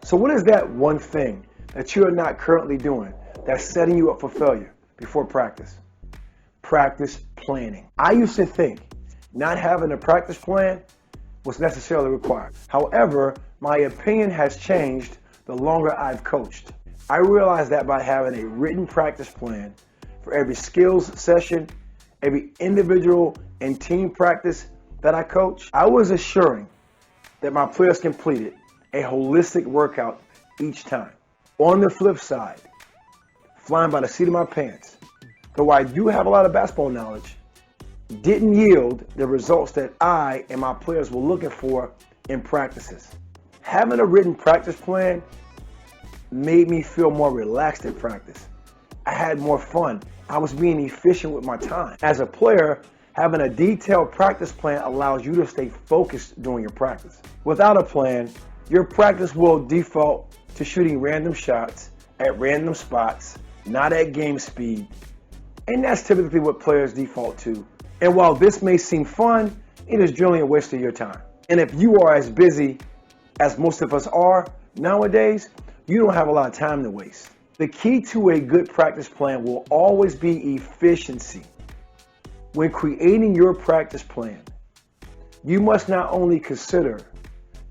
So what is that one thing that you are not currently doing that's setting you up for failure before practice? Practice planning. I used to think not having a practice plan was necessarily required. However, my opinion has changed the longer I've coached. I realized that by having a written practice plan for every skills session, every individual and team practice that I coach, I was assuring that my players completed a holistic workout each time. On the flip side, flying by the seat of my pants, though I do have a lot of basketball knowledge, didn't yield the results that I and my players were looking for in practices. Having a written practice plan made me feel more relaxed in practice. I had more fun. I was being efficient with my time. As a player, having a detailed practice plan allows you to stay focused during your practice. Without a plan, your practice will default to shooting random shots at random spots, not at game speed. And that's typically what players default to. And while this may seem fun, it is generally a waste of your time. And if you are as busy as most of us are nowadays, you don't have a lot of time to waste. The key to a good practice plan will always be efficiency. When creating your practice plan, you must not only consider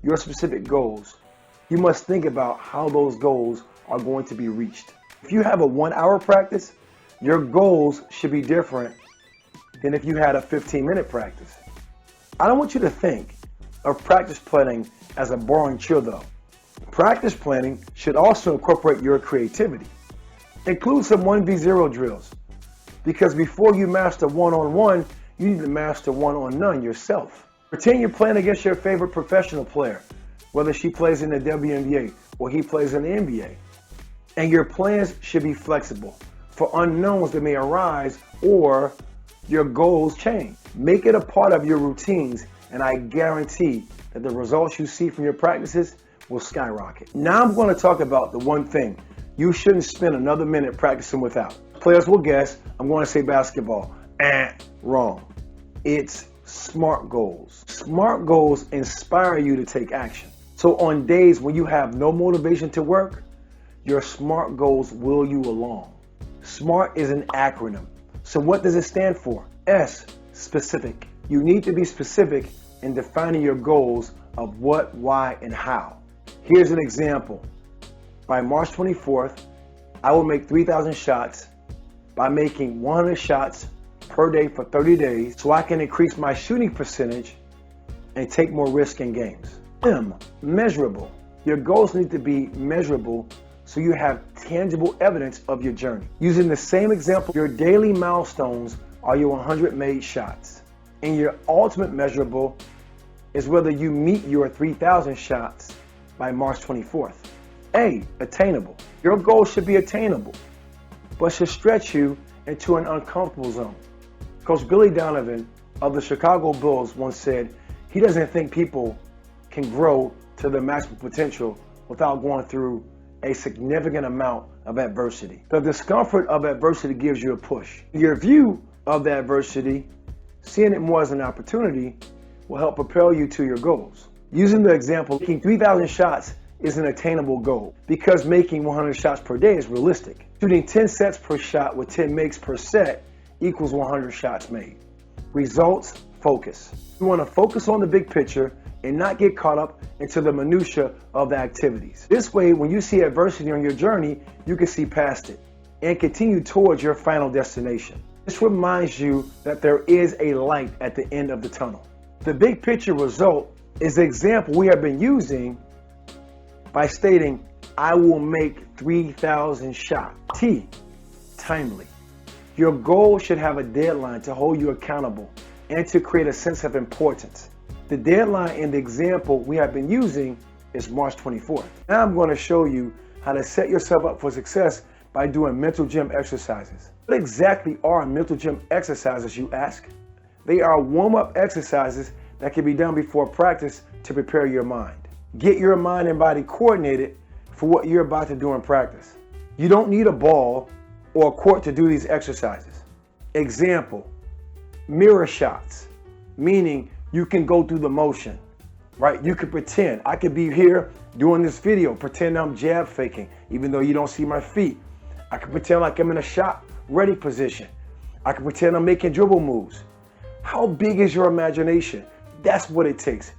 your specific goals, you must think about how those goals are going to be reached. If you have a 1-hour practice, your goals should be different than if you had a 15-minute practice. I don't want you to think of practice planning as a boring chore though. Practice planning should also incorporate your creativity. Include some 1v0 drills, because before you master one-on-one, you need to master one-on-none yourself. Pretend you're playing against your favorite professional player, whether she plays in the WNBA or he plays in the NBA. And your plans should be flexible for unknowns that may arise or your goals change. Make it a part of your routines, and I guarantee that the results you see from your practices will skyrocket. Now I'm going to talk about the one thing you shouldn't spend another minute practicing without. Players will guess I'm going to say basketball. Wrong. It's SMART goals. SMART goals inspire you to take action. So on days when you have no motivation to work, your SMART goals will you along. SMART is an acronym. So what does it stand for? S, specific. You need to be specific in defining your goals of what, why, and how. Here's an example. By March 24th, I will make 3,000 shots by making 100 shots per day for 30 days so I can increase my shooting percentage and take more risk in games. M, measurable. Your goals need to be measurable so you have tangible evidence of your journey. Using the same example, your daily milestones are your 100 made shots. And your ultimate measurable is whether you meet your 3,000 shots by March 24th. A, attainable. Your goal should be attainable, but should stretch you into an uncomfortable zone. Coach Billy Donovan of the Chicago Bulls once said he doesn't think people can grow to their maximum potential without going through a significant amount of adversity. The discomfort of adversity gives you a push. Your view of the adversity, seeing it more as an opportunity, will help propel you to your goals. Using the example, making 3,000 shots is an attainable goal because making 100 shots per day is realistic. Shooting 10 sets per shot with 10 makes per set equals 100 shots made. Results, focus. You want to focus on the big picture and not get caught up into the minutia of the activities. This way, when you see adversity on your journey, you can see past it and continue towards your final destination. This reminds you that there is a light at the end of the tunnel. The big picture result is the example we have been using by stating, I will make 3,000 shots. T, timely. Your goal should have a deadline to hold you accountable and to create a sense of importance. The deadline in the example we have been using is March 24th. Now I'm going to show you how to set yourself up for success by doing mental gym exercises. What exactly are mental gym exercises, you ask? They are warm-up exercises that can be done before practice to prepare your mind. Get your mind and body coordinated for what you're about to do in practice. You don't need a ball or a court to do these exercises. Example, mirror shots, meaning you can go through the motion. right? You could pretend. I could be here doing this video, pretend I'm jab faking, even though you don't see my feet. I could pretend like I'm in a shot ready position. I could pretend I'm making dribble moves. How big is your imagination? That's what it takes.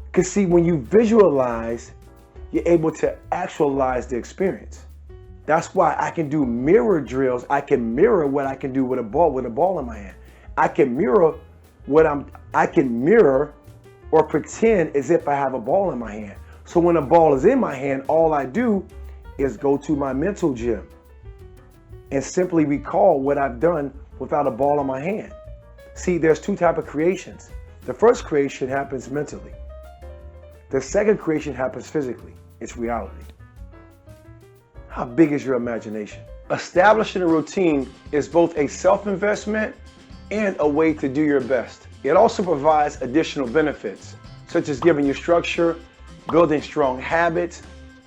Because see, when you visualize, you're able to actualize the experience. That's why I can do mirror drills. I can mirror what I can do with a ball in my hand. I can mirror or pretend as if I have a ball in my hand. So when a ball is in my hand, all I do is go to my mental gym and simply recall what I've done without a ball in my hand. See, there's two types of creations. The first creation happens mentally. The second creation happens physically. It's reality. How big is your imagination? Establishing a routine is both a self-investment and a way to do your best. It also provides additional benefits, such as giving you structure, building strong habits,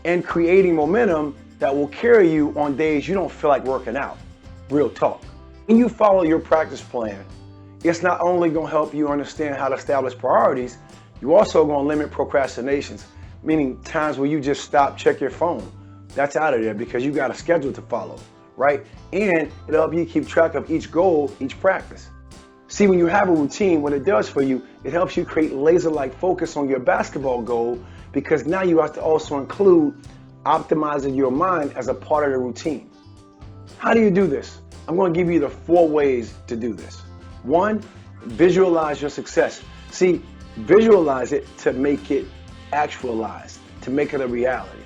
and creating momentum that will carry you on days you don't feel like working out. Real talk. When you follow your practice plan, it's not only going to help you understand how to establish priorities, you're also going to limit procrastinations, meaning times where you just stop, check your phone. That's out of there because you got a schedule to follow, right? And it'll help you keep track of each goal, each practice. See, when you have a routine, what it does for you, it helps you create laser-like focus on your basketball goal, because now you have to also include optimizing your mind as a part of the routine. How do you do this? I'm going to give you the 4 ways to do this. 1, visualize your success. See, visualize it to make it actualized, to make it a reality.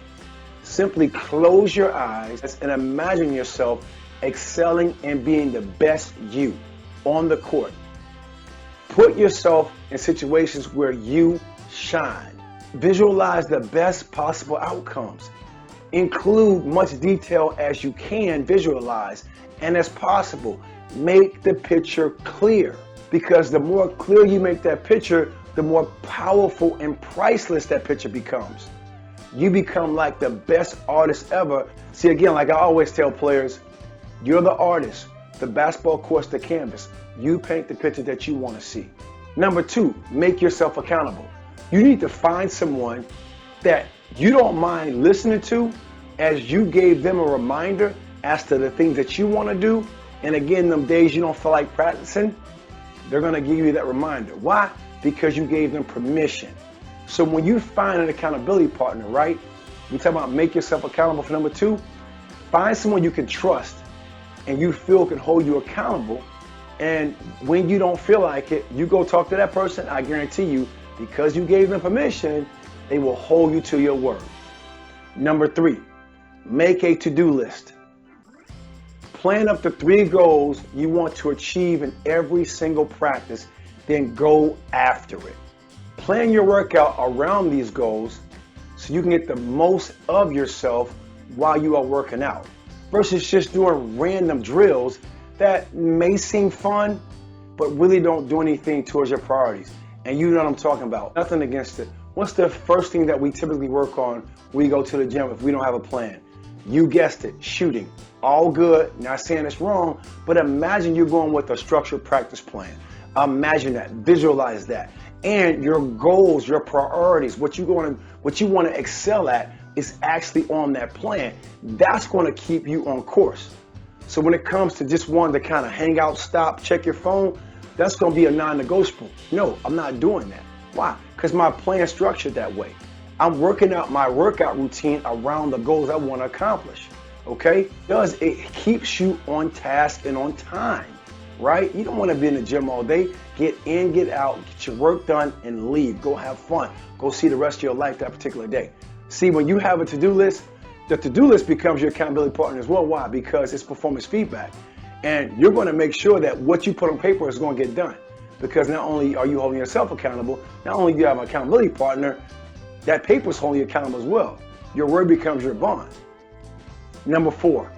Simply close your eyes and imagine yourself excelling and being the best you on the court. Put yourself in situations where you shine. Visualize the best possible outcomes. Include much detail as you can visualize and as possible. Make the picture clear, because the more clear you make that picture, the more powerful and priceless that picture becomes. You become like the best artist ever. See, again, like I always tell players, you're the artist. The basketball court's the canvas. You paint the picture that you want to see. Number 2, make yourself accountable. You need to find someone that you don't mind listening to as you gave them a reminder as to the things that you want to do. And again, them days you don't feel like practicing, they're going to give you that reminder. Why? Because you gave them permission. So when you find an accountability partner, right? We talk about make yourself accountable for number 2. Find someone you can trust and you feel can hold you accountable. And when you don't feel like it, you go talk to that person. I guarantee you, because you gave them permission, they will hold you to your word. Number 3, make a to-do list. Plan up the 3 goals you want to achieve in every single practice, then go after it. Plan your workout around these goals so you can get the most of yourself while you are working out, versus just doing random drills that may seem fun, but really don't do anything towards your priorities. And you know what I'm talking about. Nothing against it. What's the first thing that we typically work on when we go to the gym if we don't have a plan? You guessed it, shooting. All good, not saying it's wrong, but imagine you're going with a structured practice plan. Imagine that, visualize that. And your goals, your priorities, what you want to excel at is actually on that plan. That's going to keep you on course. So when it comes to just wanting to kind of hang out, stop, check your phone, that's going to be a non-negotiable. No, I'm not doing that. Why? Because my plan is structured that way. I'm working out my workout routine around the goals I want to accomplish. Okay? Because it keeps you on task and on time, right? You don't want to be in the gym all day. Get in, get out, get your work done, and leave. Go have fun. Go see the rest of your life that particular day. See, when you have a to-do list, the to-do list becomes your accountability partner as well. Why? Because it's performance feedback. And you're going to make sure that what you put on paper is going to get done. Because not only are you holding yourself accountable, not only do you have an accountability partner, that paper is holding you accountable as well. Your word becomes your bond. Number 4,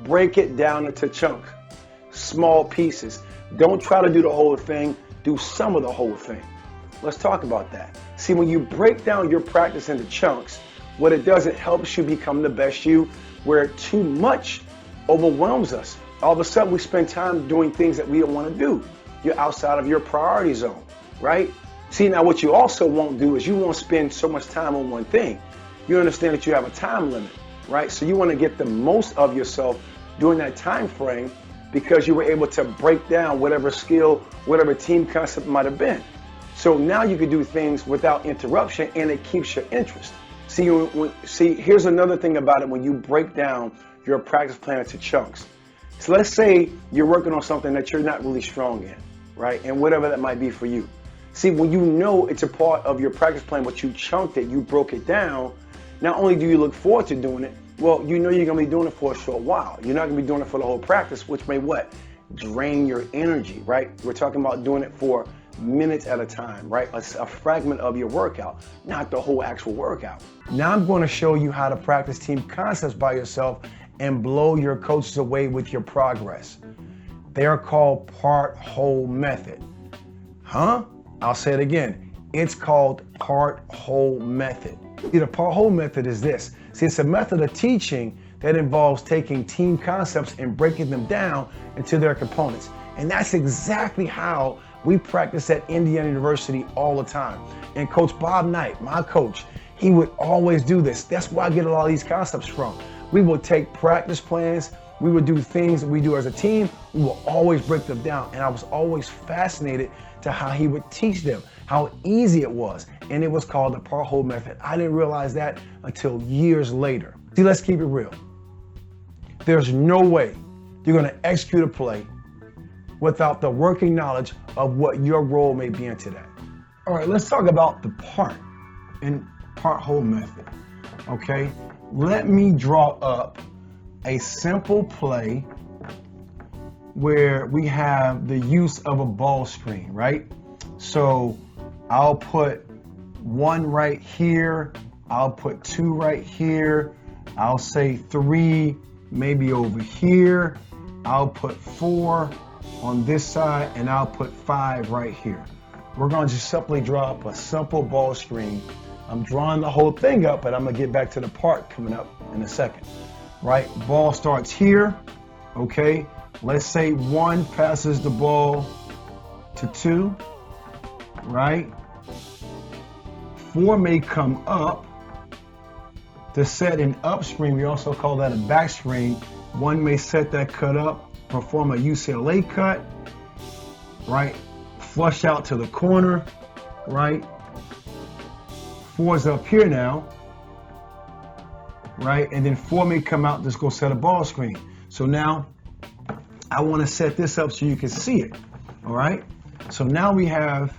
break it down into chunks, small pieces. Don't try to do the whole thing, do some of the whole thing. Let's talk about that. See, when you break down your practice into chunks, what it does, it helps you become the best you, where too much overwhelms us. All of a sudden, we spend time doing things that we don't want to do. You're outside of your priority zone, right? See, now what you also won't do is you won't spend so much time on one thing. You understand that you have a time limit, right? So you want to get the most of yourself during that time frame because you were able to break down whatever skill, whatever team concept might have been. So now you can do things without interruption and it keeps your interest. See, here's another thing about it when you break down your practice plan into chunks. So let's say you're working on something that you're not really strong in, right? And whatever that might be for you. See, when you know it's a part of your practice plan, but you chunked it, you broke it down, not only do you look forward to doing it, well, you know you're going to be doing it for a short while. You're not going to be doing it for the whole practice, which may what? Drain your energy, right? We're talking about doing it for minutes at a time, right? A fragment of your workout, not the whole actual workout. Now I'm going to show you how to practice team concepts by yourself and blow your coaches away with your progress. They are called part-whole method. Huh? I'll say it again. It's called part-whole method. See, the part-whole method is this. See, it's a method of teaching that involves taking team concepts and breaking them down into their components. And that's exactly how we practice at Indiana University all the time. And Coach Bob Knight, my coach, he would always do this. That's where I get a lot of these concepts from. We will take practice plans, we would do things that we do as a team, we will always break them down. And I was always fascinated to how he would teach them, how easy it was. And it was called the part-whole method. I didn't realize that until years later. See, let's keep it real. There's no way you're gonna execute a play without the working knowledge of what your role may be into that. All right, let's talk about the part and part-whole method, okay? Let me draw up a simple play where we have the use of a ball screen, right? So I'll put 1 right here, I'll put 2 right here, I'll say 3 maybe over here, I'll put 4 on this side, and I'll put 5 right here. We're going to just simply draw up a simple ball screen. I'm drawing the whole thing up, but I'm going to get back to the part coming up in a second. Right? Ball starts here. Okay. Let's say 1 passes the ball to 2. Right? 4 may come up to set an up screen. We also call that a back screen. 1 may set that cut up, perform a UCLA cut, right? Flush out to the corner, right? 4's up here now, right? And then 4 may come out, just go set a ball screen. So now I want to set this up so you can see it, all right? So now we have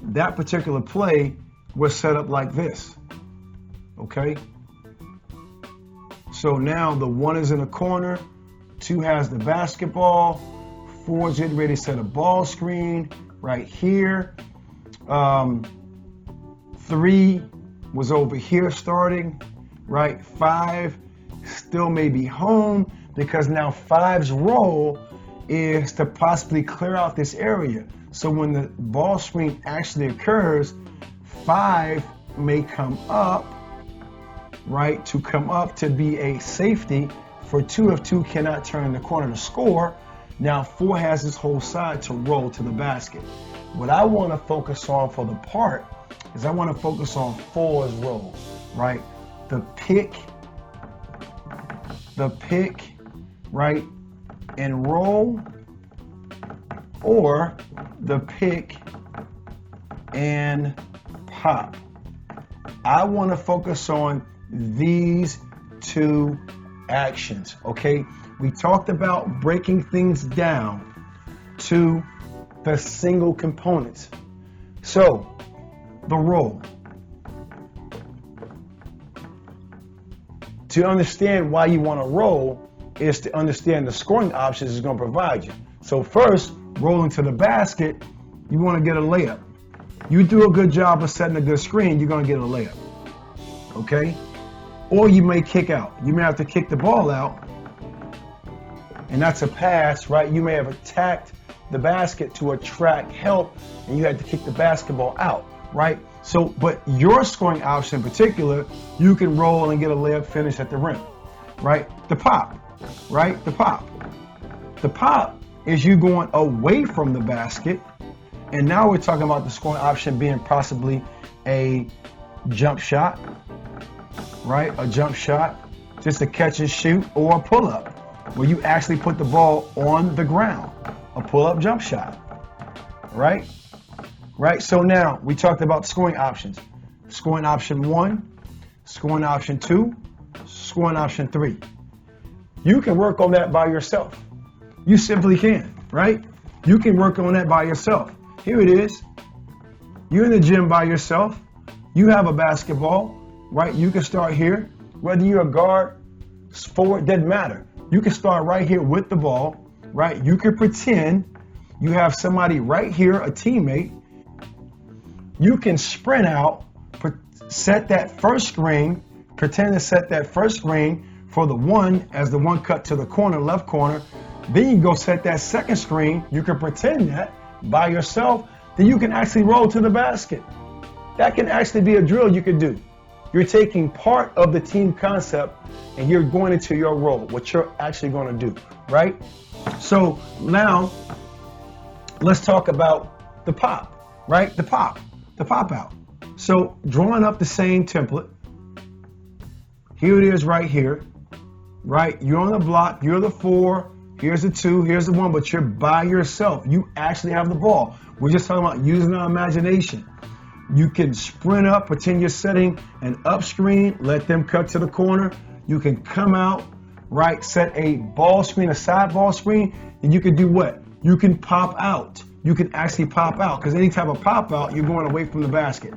that particular play was set up like this, okay? So now the 1 is in the corner, 2 has the basketball, 4 is getting ready to set a ball screen right here. 3 was over here starting, right? 5 still may be home because now 5's role is to possibly clear out this area. So when the ball screen actually occurs, 5 may come up, right? To come up to be a safety for 2 if 2 cannot turn the corner to score. Now 4 has this whole side to roll to the basket. What I want to focus on for the part is I want to focus on 4's role, right? The pick, right, and roll, or the pick and pop. I want to focus on these 2 actions, okay? We talked about breaking things down to the single components. So, the roll. To understand why you want to roll is to understand the scoring options it's going to provide you. So first, rolling to the basket, you want to get a layup. You do a good job of setting a good screen, you're going to get a layup, okay? Or you may kick out. You may have to kick the ball out, and that's a pass, right? You may have attacked the basket to attract help, and you had to kick the basketball out, right? So, but your scoring option in particular, you can roll and get a layup finish at the rim, right? The pop, right? The pop. The pop is you going away from the basket And now we're talking about the scoring option being possibly a jump shot, right? A jump shot, just a catch and shoot, or a pull-up, where you actually put the ball on the ground. A pull-up jump shot, right? Right, so now we talked about scoring options. Scoring option 1, scoring option 2, scoring option 3. You can work on that by yourself. You simply can, right? You can work on that by yourself. Here it is. You're in the gym by yourself. You have a basketball, right? You can start here. Whether you're a guard, forward, doesn't matter. You can start right here with the ball, right? You can pretend you have somebody right here, a teammate. You can sprint out, set that first screen, pretend to set that first screen for the one as the one cut to the corner, left corner. Then you go set that second screen. You can pretend that by yourself. Then you can actually roll to the basket. That can actually be a drill you can do. You're taking part of the team concept and you're going into your role, what you're actually going to do, right? So now let's talk about the pop, right? The pop out. So drawing up the same template. Here it is right here, right? You're on the block, you're the 4, here's the 2, here's the 1, but you're by yourself. You actually have the ball. We're just talking about using our imagination. You can sprint up, pretend you're setting an up screen, let them cut to the corner. You can come out, right? Set a ball screen, a side ball screen, and you can do what? You can pop out. You can actually pop out, because any type of pop out, you're going away from the basket,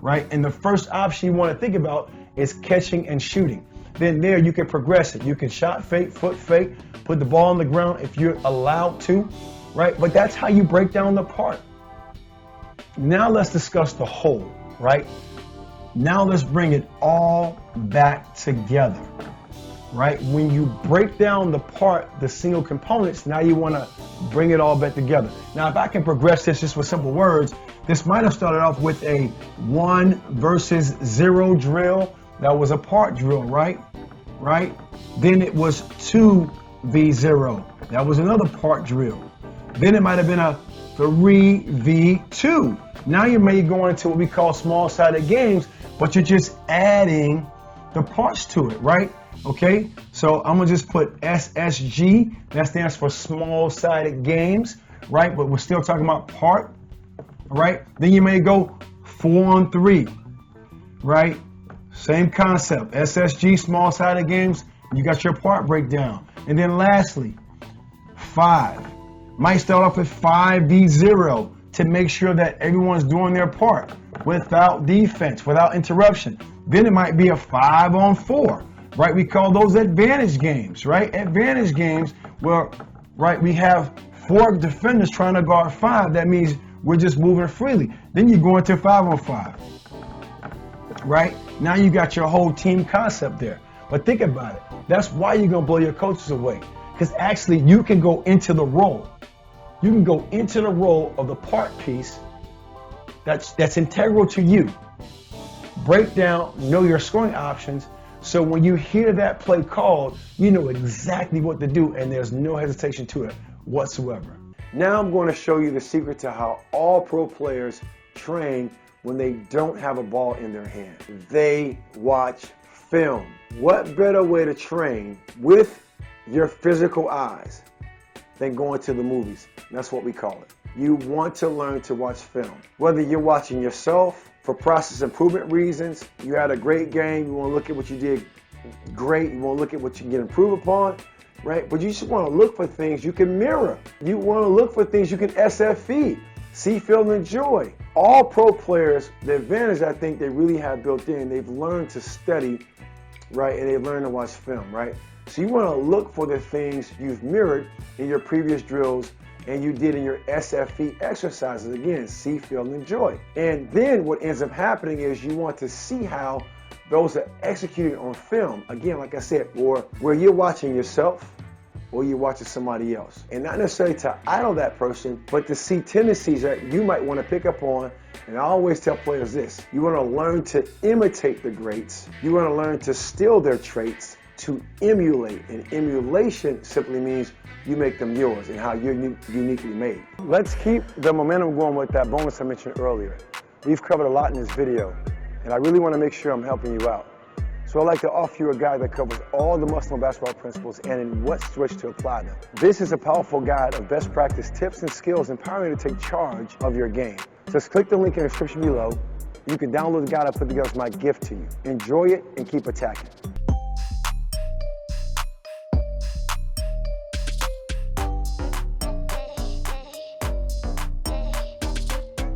right? And the first option you want to think about is catching and shooting. Then there you can progress it. You can shot fake, foot fake, put the ball on the ground if you're allowed to, right? But that's how you break down the part. Now let's discuss the whole, right? Now let's bring it all back together, right? When you break down the part, the single components, now you want to bring it all back together. Now, if I can progress this just with simple words, this might have started off with a 1 versus 0 drill. That was a part drill, right? Right? Then it was 2v0. That was another part drill. Then it might have been a 3v2. Now you may go into what we call small-sided games, but you're just adding the parts to it, right? Okay, so I'm gonna just put SSG. That stands for small-sided games, right? But we're still talking about part, right? Then you may go 4-on-3, right? Same concept, SSG, small-sided games. You got your part breakdown. And then lastly, 5. Might start off with 5v0 to make sure that everyone's doing their part without defense, without interruption. Then it might be a 5-on-4, right? We call those advantage games, right? Advantage games where, right, we have 4 defenders trying to guard 5. That means we're just moving freely. Then you go into 5-on-5, right? Now you got your whole team concept there. But think about it. That's why you're going to blow your coaches away. Because actually you can go into the role. You can go into the role of the part piece that's integral to you. Break down, know your scoring options, so when you hear that play called, you know exactly what to do and there's no hesitation to it whatsoever. Now I'm going to show you the secret to how all pro players train when they don't have a ball in their hand. They watch film. What better way to train with your physical eyes than going to the movies? That's what we call it. You want to learn to watch film. Whether you're watching yourself for process improvement reasons, you had a great game, you want to look at what you did great, you want to look at what you can improve upon, right? But you just want to look for things you can mirror. You want to look for things you can SFE, see, feel, and enjoy. All pro players, the advantage I think they really have built in, they've learned to study, right? And they've learned to watch film, right? So you want to look for the things you've mirrored in your previous drills and you did in your SFE exercises. Again, see, feel, and enjoy. And then what ends up happening is you want to see how those are executed on film. Again, like I said, or where you're watching yourself or you're watching somebody else. And not necessarily to idol that person, but to see tendencies that you might want to pick up on. And I always tell players this: you want to learn to imitate the greats. You want to learn to steal their traits to emulate. And emulation simply means you make them yours and how you're uniquely made. Let's keep the momentum going with that bonus I mentioned earlier. We've covered a lot in this video, and I really want to make sure I'm helping you out. So I'd like to offer you a guide that covers all the must-know basketball principles and in what switch to apply them. This is a powerful guide of best practice tips and skills empowering you to take charge of your game. Just click the link in the description below. You can download the guide I put together as my gift to you. Enjoy it and keep attacking.